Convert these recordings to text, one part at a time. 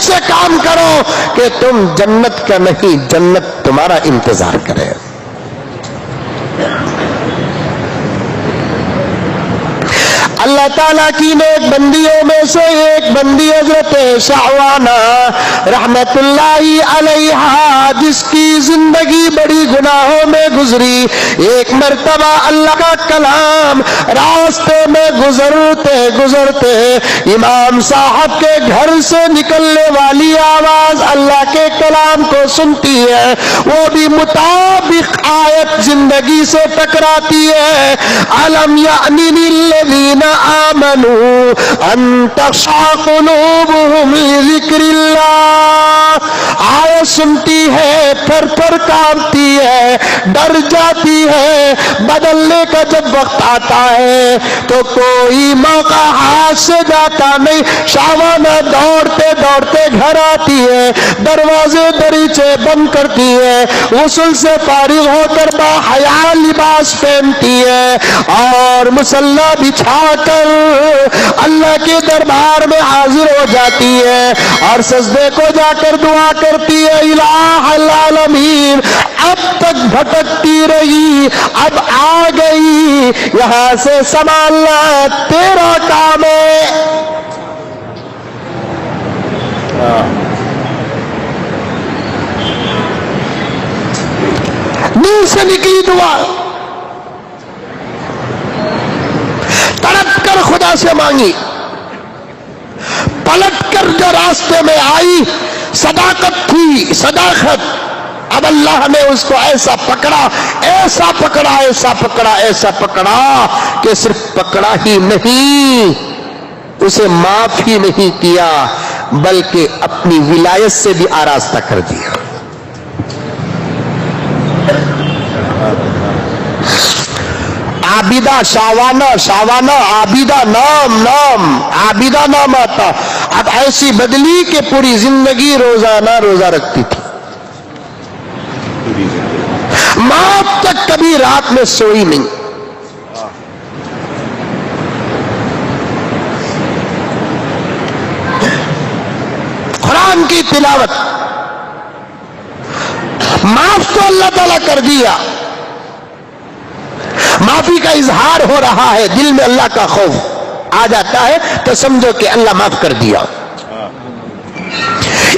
سے کام کرو کہ تم جنت کا نہیں جنت تمہارا انتظار کرے. اللہ تعالیٰ کی نیک بندیوں میں سے ایک بندی حضرت شعوانہ رحمت اللہ علیہا، جس کی زندگی بڑی گناہوں میں گزری. ایک مرتبہ اللہ کا کلام راستے میں گزرتے گزرتے امام صاحب کے گھر سے نکلنے والی آواز اللہ کے کلام کو سنتی ہے. وہ بھی مطابق آیت زندگی سے ٹکراتی ہے. الم یعنی للذین آمنوا ان تخشع قلوبهم لذکر اللہ. آیت سنتی ہے، تھر تھر کانپتی ہے، ڈر جاتی ہے. بدلنے کا جب وقت آتا ہے تو کوئی موقع ہاتھ سے جاتا نہیں. شعوانہ دوڑتے دوڑتے گھر آتی ہے، دروازے دریچے بند کرتی ہے، غسل سے فارغ ہو کر باحیا لباس پہنتی ہے اور مصلی بچھا کر اللہ کے دربار میں حاضر ہو جاتی ہے اور سجدے کو جا کر دعا کرتی ہے. الہ العالمین، اب تک بھٹکتی رہی، اب آ گئی، یہاں سے سنبھالنا تیرا کام ہے. دل سے نکلی دعا، تڑپ کر خدا سے مانگی. پلٹ کر جو راستے میں آئی صداقت تھی، صداقت. اب اللہ نے اس کو ایسا پکڑا، ایسا پکڑا، ایسا پکڑا، ایسا پکڑا کہ صرف پکڑا ہی نہیں، اسے معاف ہی نہیں کیا بلکہ اپنی ولایت سے بھی آراستہ کر دیا. عابدہ شعوانہ، شعوانہ عابدہ، نام عابدہ نام آتا. اب ایسی بدلی کہ پوری زندگی روزانہ روزہ رکھتی تھی، موت تک کبھی رات میں سوئی نہیں. قرآن کی تلاوت، معاف تو اللہ تعالیٰ کر دیا، معافی کا اظہار ہو رہا ہے، دل میں اللہ کا خوف آ جاتا ہے تو سمجھو کہ اللہ معاف کر دیا.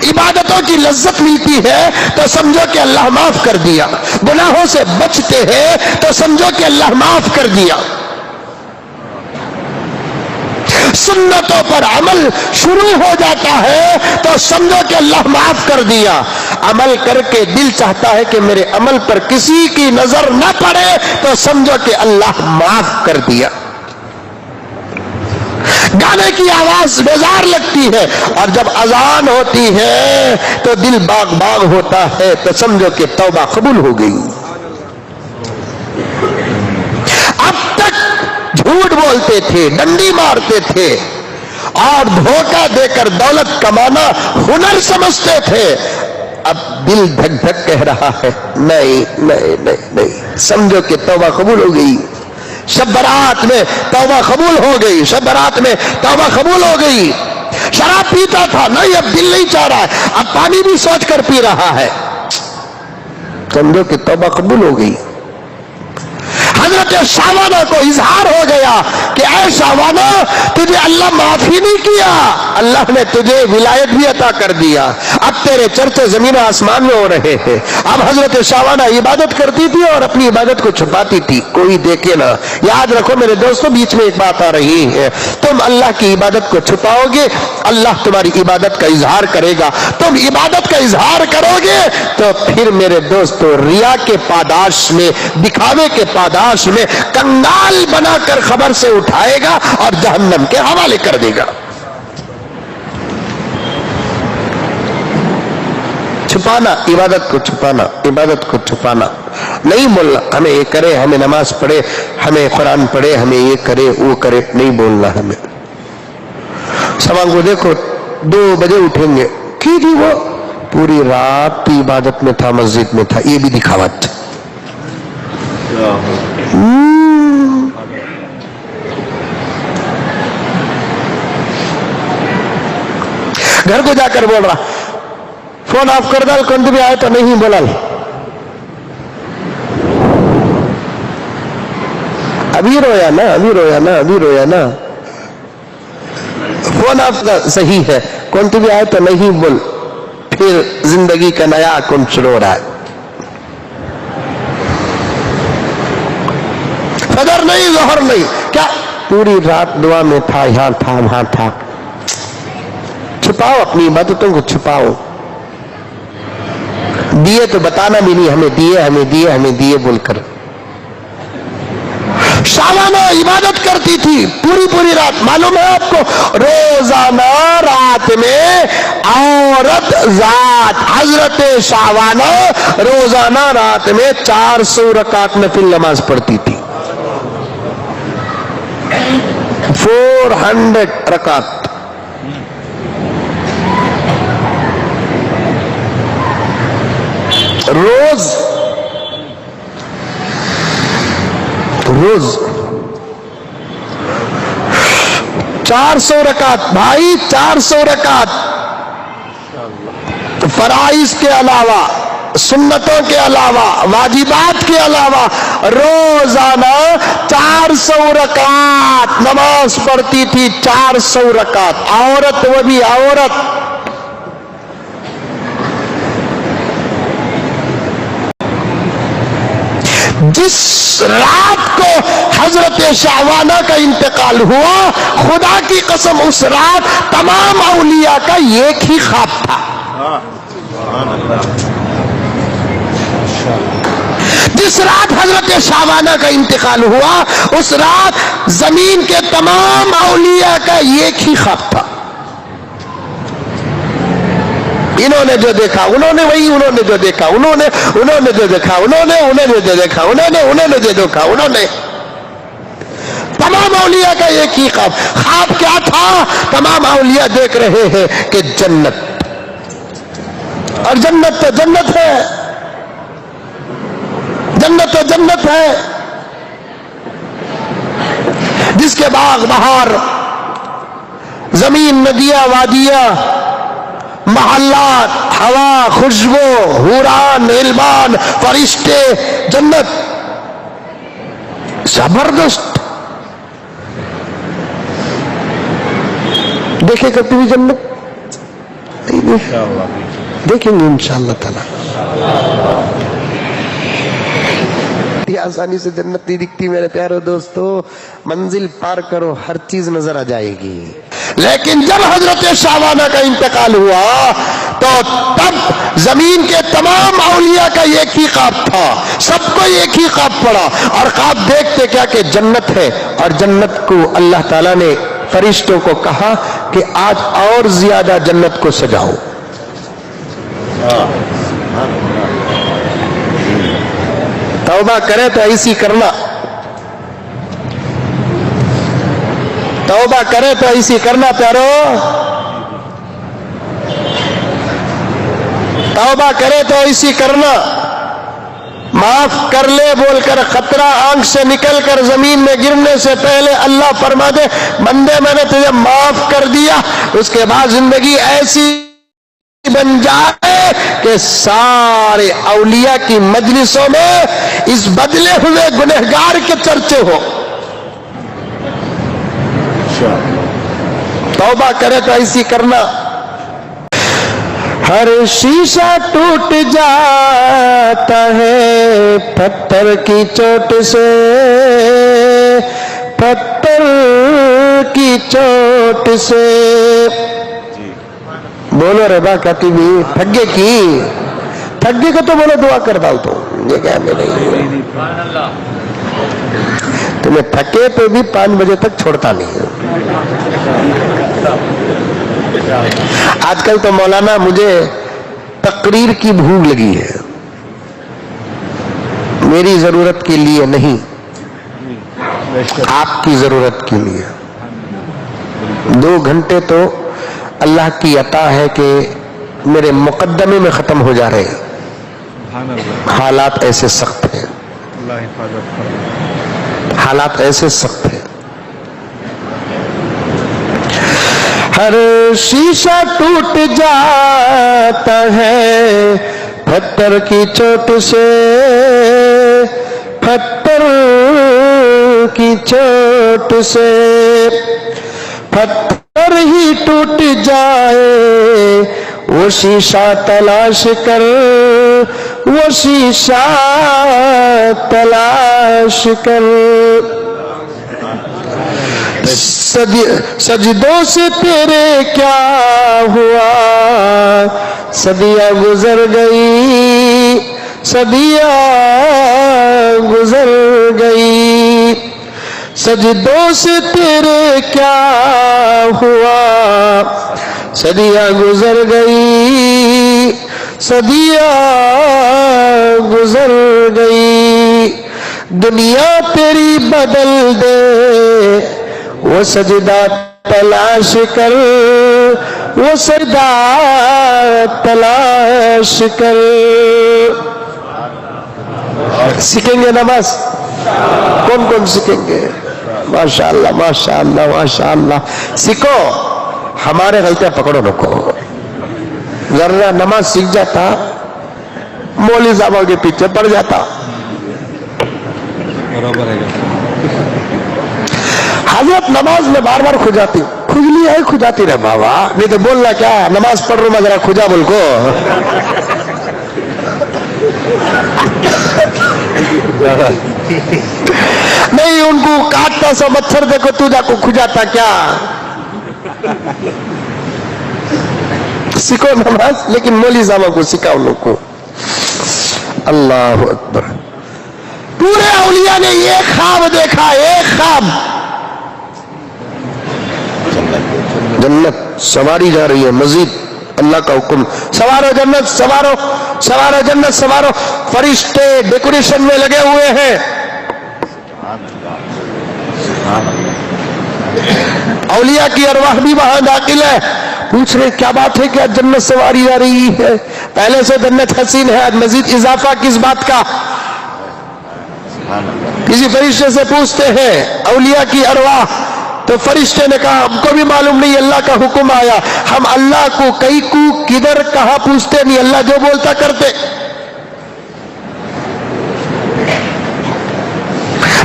عبادتوں کی لذت ملتی ہے تو سمجھو کہ اللہ معاف کر دیا. گناہوں سے بچتے ہیں تو سمجھو کہ اللہ معاف کر دیا. سنتوں پر عمل شروع ہو جاتا ہے تو سمجھو کہ اللہ معاف کر دیا. عمل کر کے دل چاہتا ہے کہ میرے عمل پر کسی کی نظر نہ پڑے تو سمجھو کہ اللہ معاف کر دیا. گانے کی آواز بیزار لگتی ہے اور جب اذان ہوتی ہے تو دل باغ باغ ہوتا ہے تو سمجھو کہ توبہ قبول ہو گئی. اب تک جھوٹ بولتے تھے، ڈنڈی مارتے تھے اور دھوکہ دے کر دولت کمانا ہنر سمجھتے تھے. اب دل دھک دھک کہہ رہا ہے نہیں نہیں نہیں نہیں، سمجھو کہ توبہ قبول ہو گئی. شب برات میں توبہ قبول ہو گئی، شب برات میں توبہ قبول ہو گئی. شراب پیتا تھا، نہیں اب دل نہیں چاہ رہا ہے، اب پانی بھی سوچ کر پی رہا ہے، سمجھو کہ توبہ قبول ہو گئی. حضرت شعوانہ کو اظہار ہو گیا کہ اے شعوانہ، تجھے اللہ معاف ہی نہیں کیا، اللہ نے تجھے ولایت بھی عطا کر دیا. اب تیرے چرچے زمین و آسمان میں ہو رہے ہیں. اب حضرت شعوانہ عبادت کرتی تھی اور اپنی عبادت کو چھپاتی تھی، کوئی دیکھے نہ. یاد رکھو میرے دوستوں، بیچ میں ایک بات آ رہی ہے، تم اللہ کی عبادت کو چھپاؤ گے، اللہ تمہاری عبادت کا اظہار کرے گا. تم عبادت کا اظہار کرو گے تو پھر میرے دوستوں ریا کے پاداش میں، دکھاوے کے پاداش میں کنگال بنا کر خبر سے اٹھائے گا اور جہنم کے حوالے کر دے گا. چھپانا، عبادت کو چھپانا، عبادت کو چھپانا نہیں بولنا. ہمیں یہ کرے، ہمیں نماز پڑھے، ہمیں قرآن پڑھے، ہمیں یہ کرے وہ کرے، نہیں بولنا. ہمیں سوال کو دیکھو 2 بجے اٹھیں گے، کی تھی وہ پوری رات کی عبادت میں تھا، مسجد میں تھا، یہ بھی دکھاوت. گھر کو جا کر بول رہا فون آف کر دال کون بھی آئے تو نہیں بولال ابھی رویا نا ابھی رویا نا ابھی رویا نا فون آف صحیح ہے کون بھی آئے تو نہیں بول پھر زندگی کا نیا کن شروع ہو رہا ہے فجر نہیں ظہر نہیں کیا پوری رات دعا میں تھا یہاں تھا وہاں تھا چھپاؤ اپنی عبادتوں کو چھپاؤ دیے تو بتانا بھی نہیں ہمیں دیے ہمیں دیے ہمیں دیے بول کر شامانہ عبادت کرتی تھی پوری پوری رات معلوم ہے آپ کو روزانہ رات میں عورت ذات حضرت شاوانہ روزانہ رات میں 400 رکعت نفل نماز پڑھتی تھی 400 رکعت روز 400 رکعت بھائی 400 رکعت فرائض کے علاوہ سنتوں کے علاوہ واجبات کے علاوہ روزانہ 400 رکعت نماز پڑھتی تھی 400 رکعت عورت وہ بھی عورت جس رات کو حضرت شاوانہ کا انتقال ہوا خدا کی قسم اس رات تمام اولیاء کا ایک ہی خواب تھا جس رات حضرت شاوانہ کا انتقال ہوا اس رات زمین کے تمام اولیاء کا ایک ہی خواب تھا انہوں نے جو دیکھا انہوں نے وہی انہوں نے جو دیکھا انہوں نے جو دیکھا انہوں نے جو دیکھا انہوں نے جو دیکھا انہوں نے تمام اولیاء کا ایک ہی خواب کیا تھا تمام اولیاء دیکھ رہے ہیں کہ جنت اور جنت تو جنت ہے جنت تو جنت ہے جس کے باغ بہار زمین ندیاں وادیاں محلات ہوا خوشبو حوران علمان فرشتے جنت زبردست دیکھے کرتی ہوئی جنت دیکھیں گے انشاءاللہ تعالی آسانی سے جنت نہیں دکھتی میرے پیارے دوستو منزل پار کرو ہر چیز نظر آ جائے گی لیکن جب حضرت شاوانہ کا انتقال ہوا تو تب زمین کے تمام اولیاء کا ایک ہی خواب تھا سب کو ایک ہی خواب پڑا اور خواب دیکھتے کیا کہ جنت ہے اور جنت کو اللہ تعالیٰ نے فرشتوں کو کہا کہ آج اور زیادہ جنت کو سجاؤ توبہ کرے تو ایسی کرنا توبہ کرے تو ایسی کرنا پیارو توبہ کرے تو ایسی کرنا معاف کر لے بول کر خطرہ آنکھ سے نکل کر زمین میں گرنے سے پہلے اللہ فرما دے بندے میں نے تجھے معاف کر دیا اس کے بعد زندگی ایسی بن جائے کہ سارے اولیاء کی مجلسوں میں اس بدلے ہوئے گنہگار کے چرچے ہو توبہ کرے تو ایسی کرنا ہر شیشہ ٹوٹ جاتا ہے پتھر کی چوٹ سے پتھر کی چوٹ سے بولو رے با کہتی بھی تھگے کو تو بولو دعا کر ڈال تو یہ کیا میرے تمہیں تھکے پہ بھی 5 بجے تک چھوڑتا نہیں آج کل تو مولانا مجھے تقریر کی بھوک لگی ہے میری ضرورت کے لیے نہیں آپ کی ضرورت کے لیے 2 گھنٹے تو اللہ کی عطا ہے کہ میرے مقدمے میں ختم ہو جا رہے ہیں حالات ایسے سخت ہیں حالات ایسے سخت ہیں ہر شیشہ ٹوٹ جاتا ہے پتھر کی چوٹ سے، پتھر کی چوٹ سے، پتھر ہی ٹوٹ جائے وہ شیشہ تلاش کر، وہ شیشہ تلاش کر۔ سجدوں سے تیرے کیا ہوا، صدیاں گزر گئی، صدیاں گزر گئی، سجدوں سے تیرے کیا ہوا، صدیاں گزر گئی، صدیاں گزر گئی، دنیا تیری بدل دے وہ سجدہ تلاش کر، وہ سجدہ تلاش کر۔ سیکھیں گے نماز؟ کون کون سیکھیں گے؟ ماشاءاللہ ماشاءاللہ ماشاءاللہ، سیکھو، ہمارے غلطیاں پکڑو رکھو۔ ذرا نماز سیکھ جاتا مولوی صاحبوں کے پیچھے پڑ جاتا۔ حضرت نماز میں بار بار کھجاتی، کھجلی ہے کھجاتی رہے بابا، نہیں تو بولنا کیا ہے، نماز پڑھ رہا ہوں میں ذرا کھجا بول کو۔ نہیں، ان کو کاٹتا سا مچھر دیکھو تو جا کو کھجاتا کیا؟ سیکھو نماز، لیکن مولوی صاحبوں کو سکھاؤ لوگ کو۔ اللہ اکبر۔ پورے اولیاء نے ایک خواب دیکھا، ایک خواب، جنت سواری جا رہی ہے، مزید اللہ کا حکم، سوارو جنت سوارو، سوارو جنت سوارو، فرشتے ڈیکوریشن میں لگے ہوئے ہیں، اولیاء کی ارواح بھی وہاں داخل ہے، پوچھ رہے کیا بات ہے، کیا جنت سواری جا رہی ہے؟ پہلے سے جنت حسین ہے، مزید اضافہ کس بات کا؟ کسی فرشتے سے پوچھتے ہیں اولیاء کی ارواح، تو فرشتے نے کہا ہم کو بھی معلوم نہیں، اللہ کا حکم آیا، ہم اللہ کو کئی کو کدھر کہاں پوچھتے نہیں، اللہ جو بولتا کرتے۔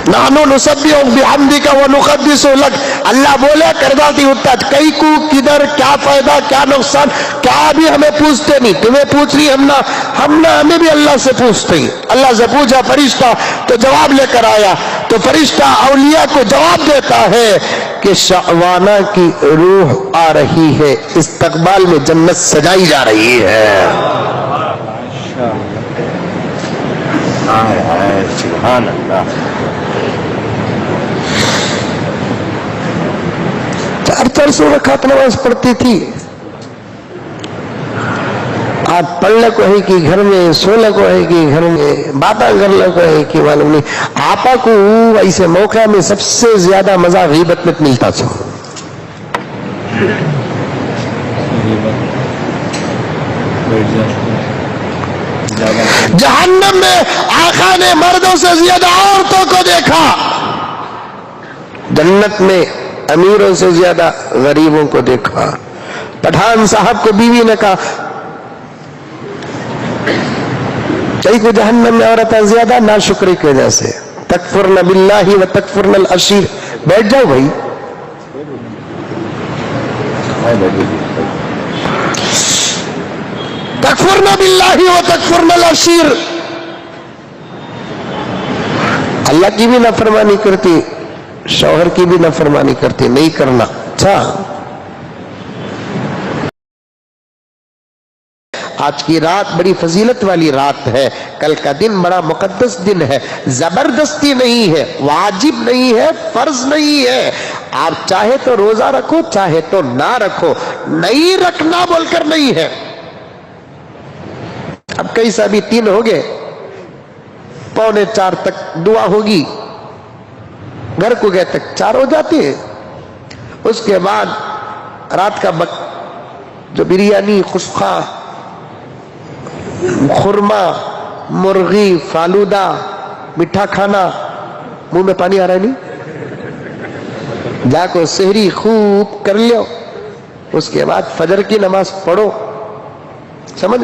نحنو نسبح بحمدک ونقدس لک، اللہ بولے کرداتی ہوتا، کئی کو کدھر کیا فائدہ کیا نقصان کیا بھی ہمیں پوچھتے نہیں، تمہیں پوچھ رہی ہمیں بھی اللہ سے پوچھتے ہی۔ اللہ سے پوچھا فرشتہ تو جواب لے کر آیا، تو فرشتہ اولیاء کو جواب دیتا ہے کہ شعبانہ کی روح آ رہی ہے، استقبال میں جنت سجائی جا رہی ہے۔ سبحان اللہ۔ 400 رکعت نماز پڑھتی تھی، آج پڑھنے کو ہے کہ گھر میں، سونے کو ہے کہ گھر میں، باتیں کرنے کو ہے کہ معلوم نہیں۔ آپا کو ایسے موقع میں سب سے زیادہ مزہ غیبت میں ملتا تھا۔ جہنم میں آقا نے مردوں سے زیادہ عورتوں کو دیکھا، جنت میں امیروں سے زیادہ غریبوں کو دیکھا۔ پٹھان صاحب کو بیوی نے کہا کئی کو جہنم میں عورتیں زیادہ ناشکری کی وجہ سے، تکفرن باللہ و تکفرن العشیر۔ بیٹھ جاؤ بھائی، تکفرن باللہ و تکفرن العشیر، اللہ کی بھی نافرمانی کرتی، شوہر کی بھی نافرمانی کرتی، نہیں کرنا۔ اچھا، آج کی رات بڑی فضیلت والی رات ہے، کل کا دن بڑا مقدس دن ہے، زبردستی نہیں ہے، واجب نہیں ہے، فرض نہیں ہے، آپ چاہے تو روزہ رکھو چاہے تو نہ رکھو، نہیں رکھنا بول کر نہیں ہے۔ اب کئی سا بھی 3 ہو گئے، 3:45 تک دعا ہوگی، گھر کو گئے تک 4 ہو جاتے ہیں، اس کے بعد رات کا جو بریانی، خشخا، خورما، مرغی، فالودہ، میٹھا کھانا، منہ میں پانی آ رہا ہے نہیں؟ جا کو سحری خوب کر لو، اس کے بعد فجر کی نماز پڑھو. سمجھ